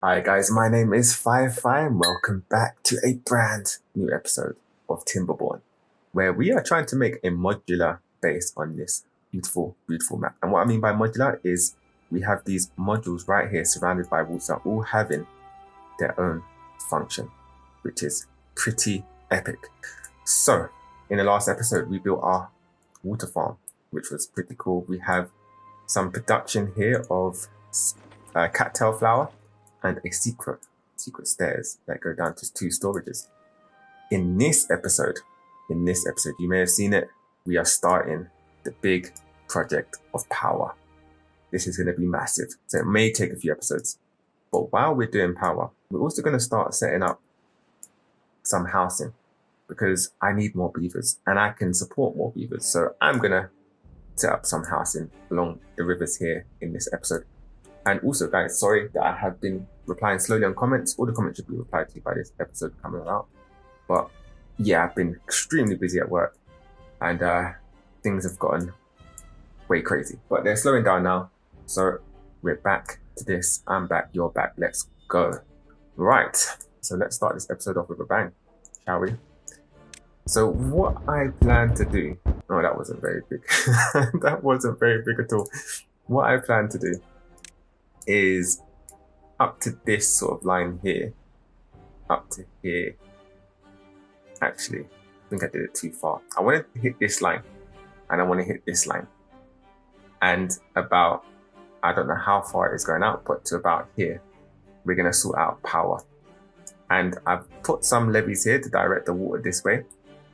Hi guys, my name is Firefly and welcome back to a brand new episode of Timberborn, where we are trying to make a modular base on this beautiful, beautiful map. And what I mean by modular is we have these modules right here surrounded by water, all having their own function, which is pretty epic. So, in the last episode, we built our water farm, which was pretty cool. We have some production here of cattail flower and a secret stairs that go down to 2 storages. In this episode, you may have seen it, we are starting the big project of power. This is going to be massive, so it may take a few episodes. But while we're doing power, we're also going to start setting up some housing because I need more beavers and I can support more beavers. So I'm going to set up some housing along the rivers here in this episode. And also, guys, sorry that I have been replying slowly on comments. All the comments should be replied to by this episode coming out. But yeah, I've been extremely busy at work and things have gotten way crazy. But they're slowing down now. So we're back to this. I'm back, you're back. Let's go. Right. So let's start this episode off with a bang, shall we? So what I plan to do... Oh, that wasn't very big. That wasn't very big at all. What I plan to do is up to this sort of line here, up to here. Actually, I think I did it too far. I wanted to hit this line and I want to hit this line. And about, I don't know how far it is going out, but to about here, we're going to sort out power. And I've put some levies here to direct the water this way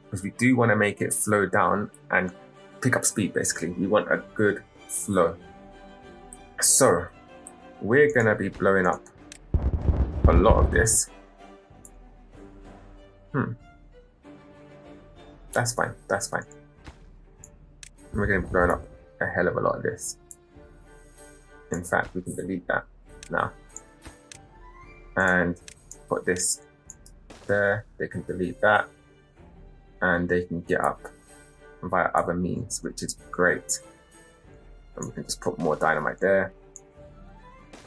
because we do want to make it flow down and pick up speed, basically. We want a good flow. So we're going to be blowing up a lot of this. That's fine. We're going to be blowing up a hell of a lot of this. In fact, we can delete that now. And put this there. They can delete that. And they can get up via other means, which is great. And we can just put more dynamite there.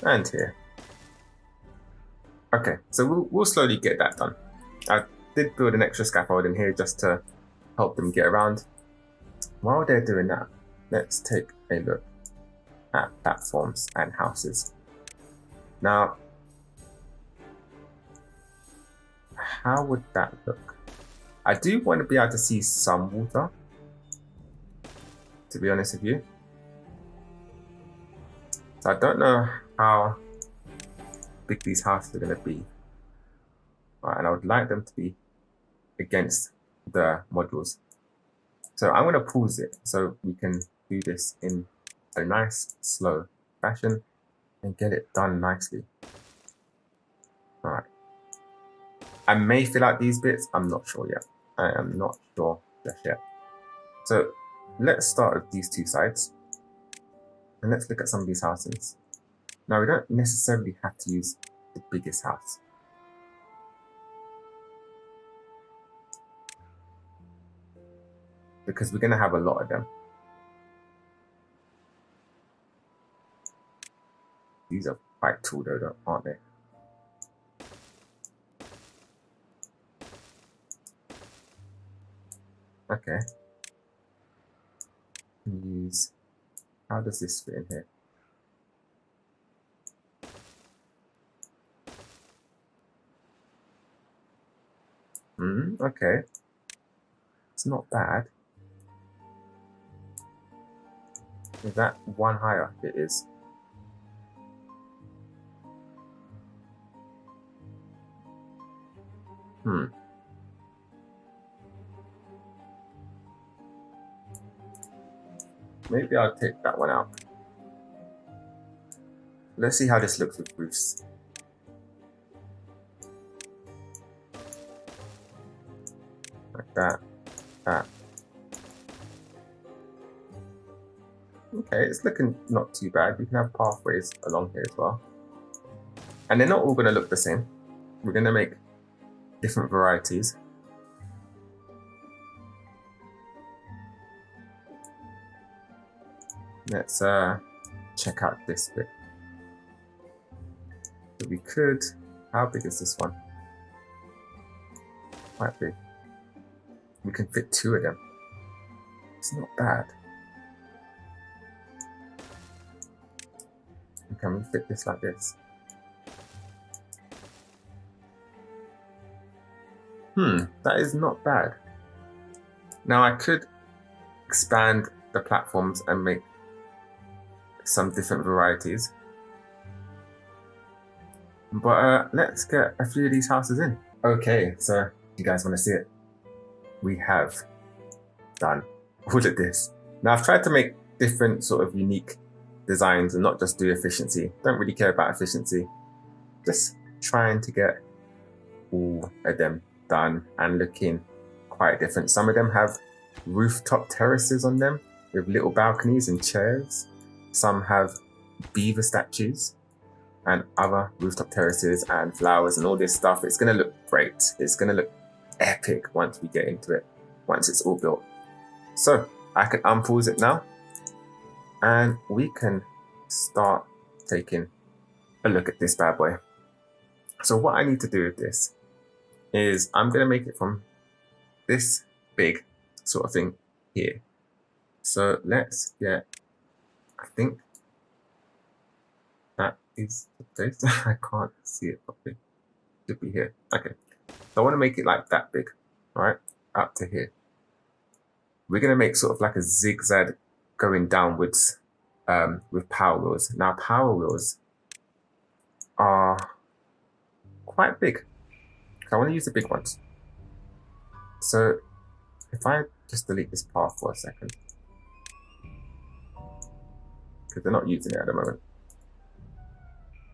And here. Okay, so we'll slowly get that done. I did build an extra scaffolding here just to help them get around. While they're doing that, let's take a look at platforms and houses. Now, how would that look? I do want to be able to see some water, to be honest with you. So I don't know how big these houses are going to be. Right, and I would like them to be against the modules. So I'm going to pause it so we can do this in a nice, slow fashion and get it done nicely. All right. I may fill out these bits. I'm not sure yet. I am not sure just yet. So let's start with these 2 sides. And let's look at some of these houses. Now, we don't necessarily have to use the biggest house. Because we're going to have a lot of them. These are quite tall though, aren't they? Okay. Use... How does this fit in here? Okay. It's not bad. Is that one higher? It is. Maybe I'll take that one out. Let's see how this looks with roofs. Like that. Okay, it's looking not too bad. We can have pathways along here as well. And they're not all going to look the same. We're going to make different varieties. Let's check out this bit. So we could, how big is this one? Quite big. We can fit 2 of them. It's not bad. And can we fit this like this? That is not bad. Now I could expand the platforms and make some different varieties. But let's get a few of these houses in. Okay, so if you guys want to see it, we have done all of this. Now I've tried to make different sort of unique designs and not just do efficiency. Don't really care about efficiency. Just trying to get all of them done and looking quite different. Some of them have rooftop terraces on them with little balconies and chairs. Some have beaver statues and other rooftop terraces and flowers and all this stuff. It's going to look great. It's going to look epic once we get into it, once it's all built. So I can unpause it now and we can start taking a look at this bad boy. So what I need to do with this is I'm going to make it from this big sort of thing here. So let's get, I think that is the place. I can't see it properly. It should be here. Okay. So I want to make it like that big, all right, up to here. We're going to make sort of like a zigzag going downwards with power wheels. Now power wheels are quite big. I want to use the big ones. So if I just delete this path for a second, because they're not using it at the moment.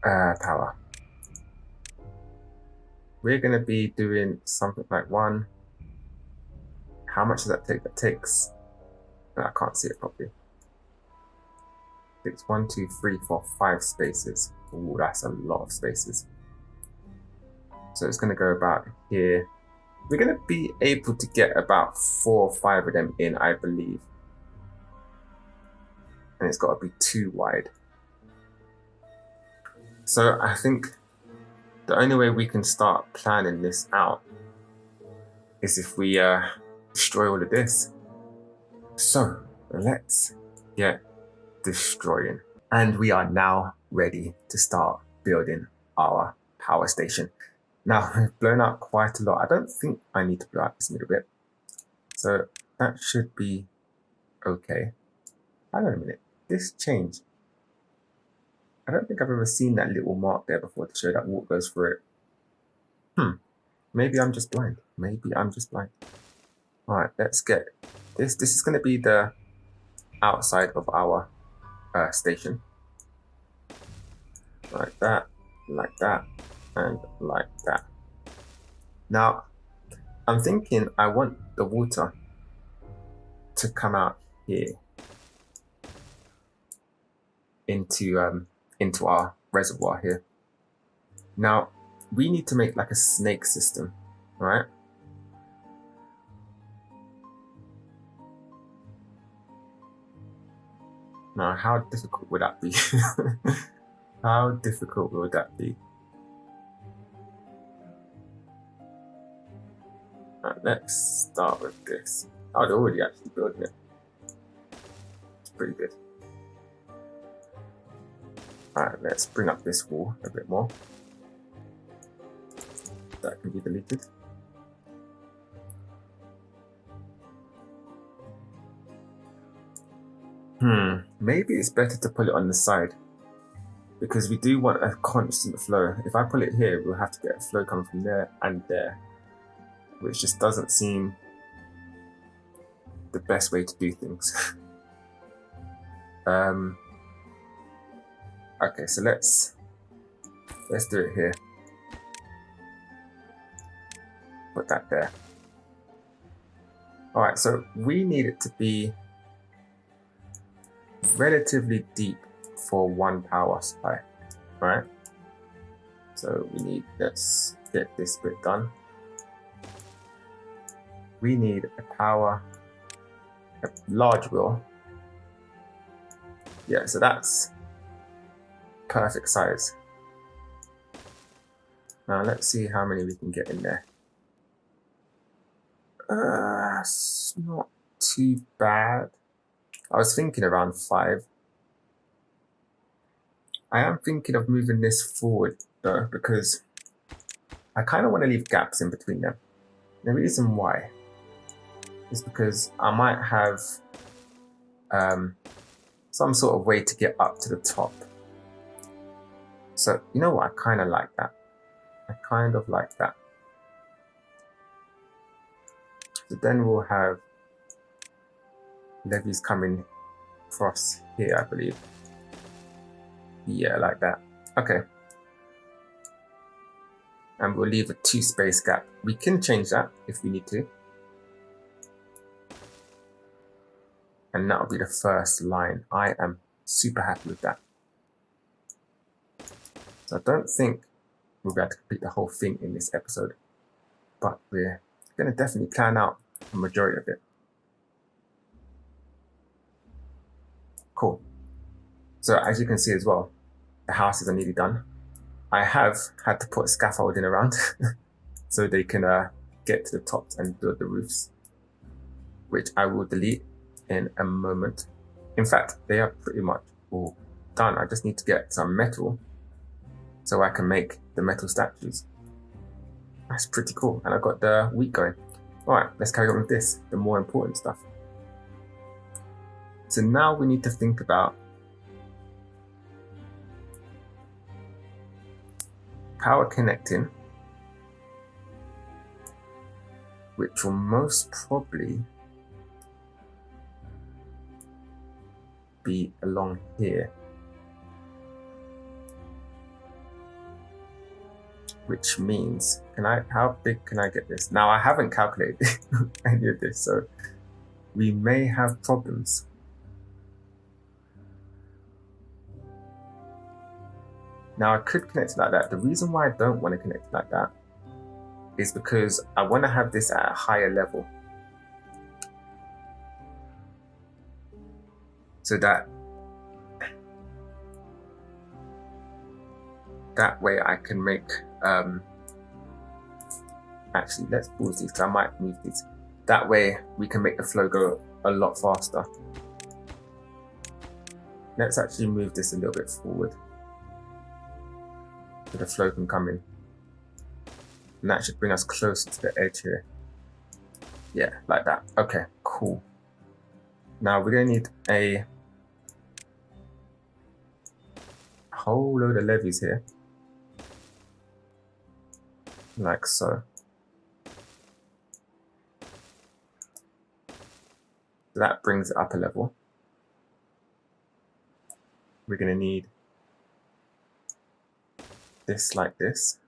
Power. We're going to be doing something like 1. How much does that take? That takes, I can't see it properly. It takes 1, 2, 3, 4, 5 spaces. Ooh, that's a lot of spaces. So it's going to go about here. We're going to be able to get about 4 or 5 of them in, I believe. And it's got to be 2 wide. So I think the only way we can start planning this out is if we destroy all of this. So let's get destroying. And we are now ready to start building our power station. Now, we've blown out quite a lot. I don't think I need to blow out this middle bit. So that should be okay. Hang on a minute. This changed. I don't think I've ever seen that little mark there before to show that water goes through it. Maybe I'm just blind. Maybe I'm just blind. All right, let's get this. This is going to be the outside of our station. Like that, and like that. Now, I'm thinking I want the water to come out here into our reservoir here. Now, we need to make like a snake system, right? Now, how difficult would that be? How difficult would that be? Right, let's start with this. I'd already actually building it. It's pretty good. Alright, let's bring up this wall a bit more. That can be deleted. Maybe it's better to pull it on the side because we do want a constant flow. If I pull it here, we'll have to get a flow coming from there and there, which just doesn't seem the best way to do things. Okay, so let's do it here. Put that there. All right, so we need it to be relatively deep for one power supply, right? So we need, let's get this bit done. We need a large wheel. Yeah, so that's perfect size. Now let's see how many we can get in there. It's not too bad. I was thinking around 5. I am thinking of moving this forward though, because I kind of want to leave gaps in between them. The reason why is because I might have some sort of way to get up to the top. So, you know what? I kind of like that. I kind of like that. So then we'll have levies coming across here, I believe. Yeah, like that. Okay. And we'll leave a 2 space gap. We can change that if we need to. And that'll be the first line. I am super happy with that. So I don't think we'll be able to complete the whole thing in this episode, but we're going to definitely plan out the majority of it. Cool. So as you can see as well, the houses are nearly done. I have had to put scaffolding around so they can get to the tops and build the roofs, which I will delete in a moment. In fact, they are pretty much all done. I just need to get some metal so I can make the metal statues. That's pretty cool. And I've got the wheat going. All right, let's carry on with this, the more important stuff. So now we need to think about power connecting, which will most probably be along here, which means, how big can I get this? Now I haven't calculated any of this, so we may have problems. Now I could connect it like that. The reason why I don't want to connect it like that is because I want to have this at a higher level, so that way I can make actually, let's pause these because I might move these. That way we can make the flow go a lot faster. Let's actually move this a little bit forward so the flow can come in, and that should bring us closer to the edge here. Yeah, like that. Okay, cool. Now we're gonna need a whole load of levies here, like so. So that brings it up a level. We're gonna need this like this.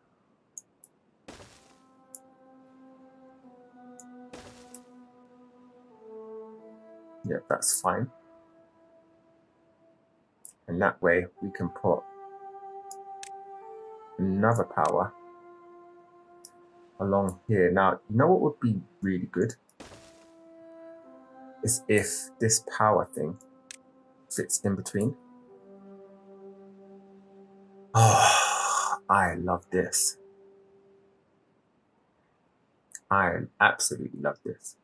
Yep, that's fine. And that way we can put another power along here. Now, you know what would be really good? Is if this power thing fits in between. Oh, I love this. I absolutely love this.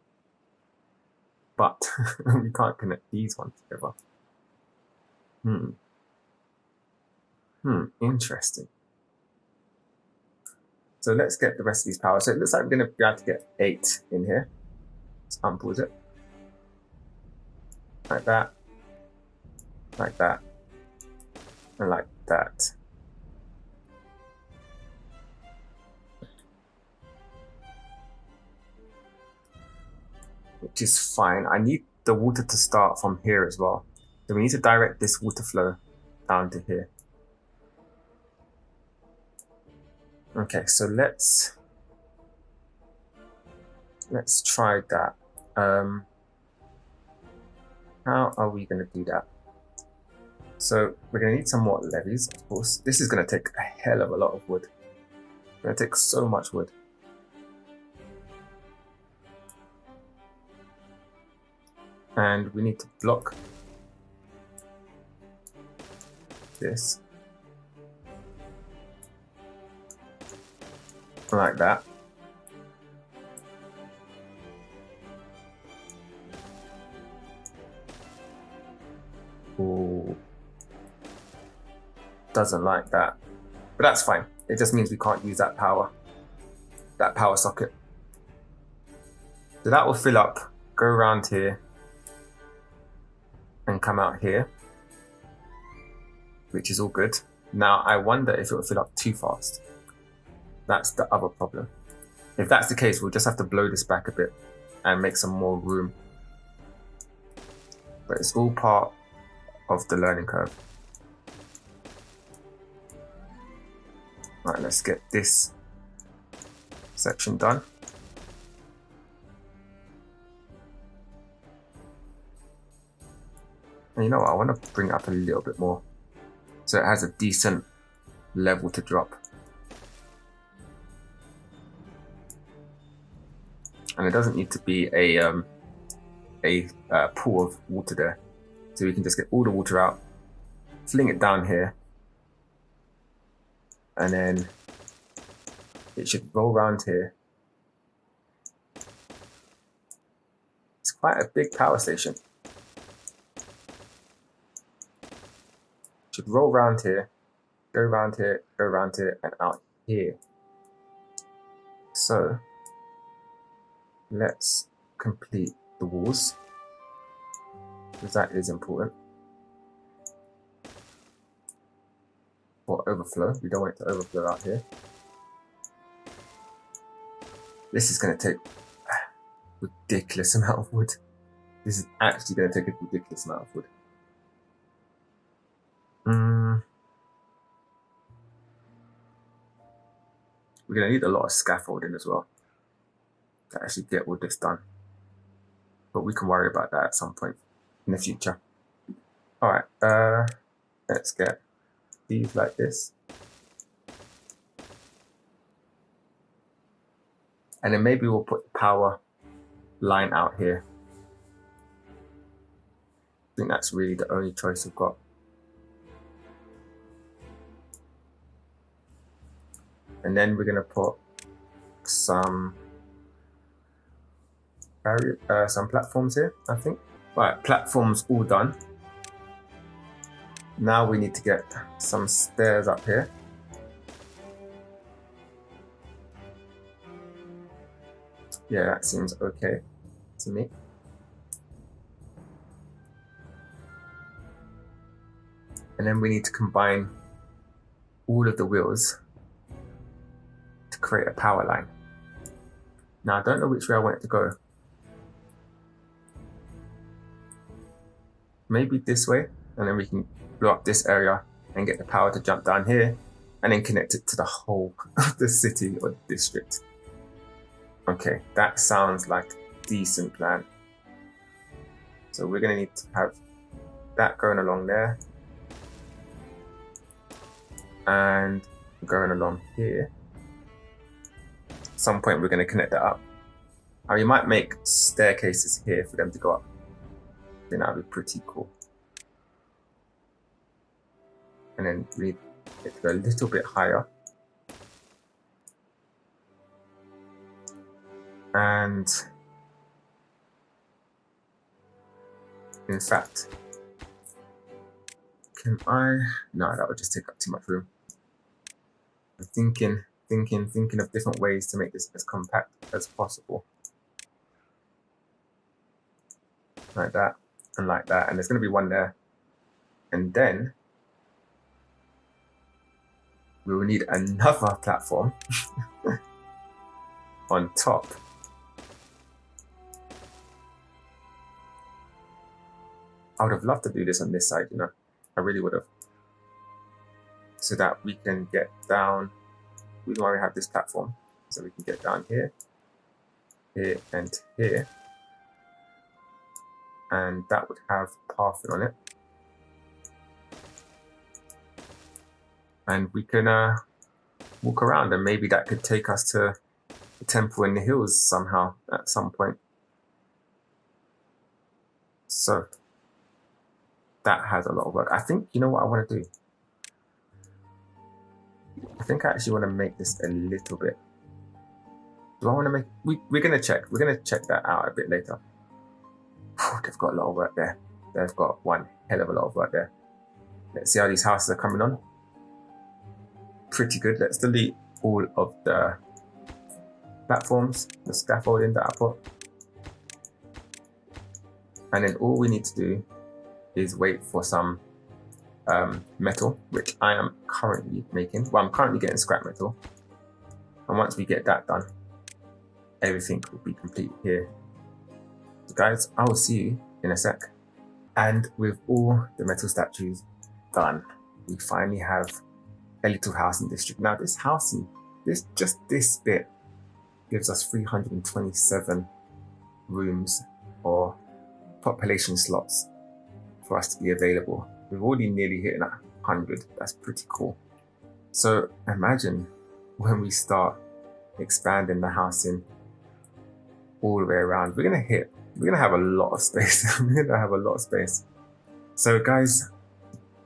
But we can't connect these ones together. Interesting. So let's get the rest of these powers. So it looks like we're going to be able to get 8 in here. Let's unpause it. Like that. Like that. And like that. Which is fine. I need the water to start from here as well. So we need to direct this water flow down to here. Okay, so let's try that. How are we going to do that? So we're going to need some more levies, of course. This is going to take a hell of a lot of wood. It's going to take so much wood. And we need to block this. like that. Ooh. Doesn't like that. But that's fine. It just means we can't use that power socket. So that will fill up, go around here, and come out here, which is all good. Now, I wonder if it will fill up too fast. That's the other problem. If that's the case, we'll just have to blow this back a bit and make some more room. But it's all part of the learning curve. Right, let's get this section done. And you know what, I want to bring it up a little bit more so it has a decent level to drop. And it doesn't need to be a pool of water there. So we can just get all the water out, fling it down here, and then it should roll around here. It's quite a big power station. Should roll around here, go around here, go around here, and out here. So let's complete the walls, because that is important for overflow. We don't want it to overflow out here. This is going to take a ridiculous amount of wood. This is actually going to take a ridiculous amount of wood. We're going to need a lot of scaffolding as well to actually get all this done. But we can worry about that at some point in the future. Alright, let's get these like this. And then maybe we'll put the power line out here. I think that's really the only choice we've got. And then we're going to put some platforms here, I think. Right, platforms all done. Now we need to get some stairs up here. Yeah, that seems okay to me. And then we need to combine all of the wheels to create a power line. Now, I don't know which way I want it to go. Maybe this way, and then we can blow up this area and get the power to jump down here and then connect it to the whole of the city or district. Okay, that sounds like a decent plan. So we're going to need to have that going along there and going along here. At some point we're going to connect that up. And we might make staircases here for them to go up. I think that would be pretty cool. And then we need it to go a little bit higher. And in fact, can I? No, that would just take up too much room. I'm thinking of different ways to make this as compact as possible. Like that, and like that. And there's going to be one there. And then we will need another platform on top. I would have loved to do this on this side, you know. I really would have. So that we can get down. We want to have this platform. So we can get down here, here, and here. And that would have pathing on it. And we can walk around, and maybe that could take us to the temple in the hills somehow at some point. So that has a lot of work. I think, you know what I want to do? I think I actually want to make this a little bit Do I want to make... We're going to check. We're going to check that out a bit later. They've got a lot of work there. They've got one hell of a lot of work there. Let's see how these houses are coming on. Pretty good. Let's delete all of the platforms, the scaffolding that I put. And then all we need to do is wait for some metal, which I am currently making. Well, I'm currently getting scrap metal. And once we get that done, everything will be complete here. So guys, I will see you in a sec. And with all the metal statues done, we finally have a little housing district. Now this housing, just this bit gives us 327 rooms or population slots for us to be available. We've already nearly hit 100. That's pretty cool. So imagine when we start expanding the housing all the way around, we're gonna have a lot of space. We're gonna have a lot of space. So guys,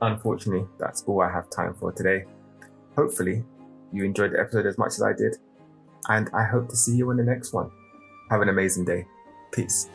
unfortunately, that's all I have time for today. Hopefully you enjoyed the episode as much as I did, and I hope to see you in the next one. Have an amazing day. Peace.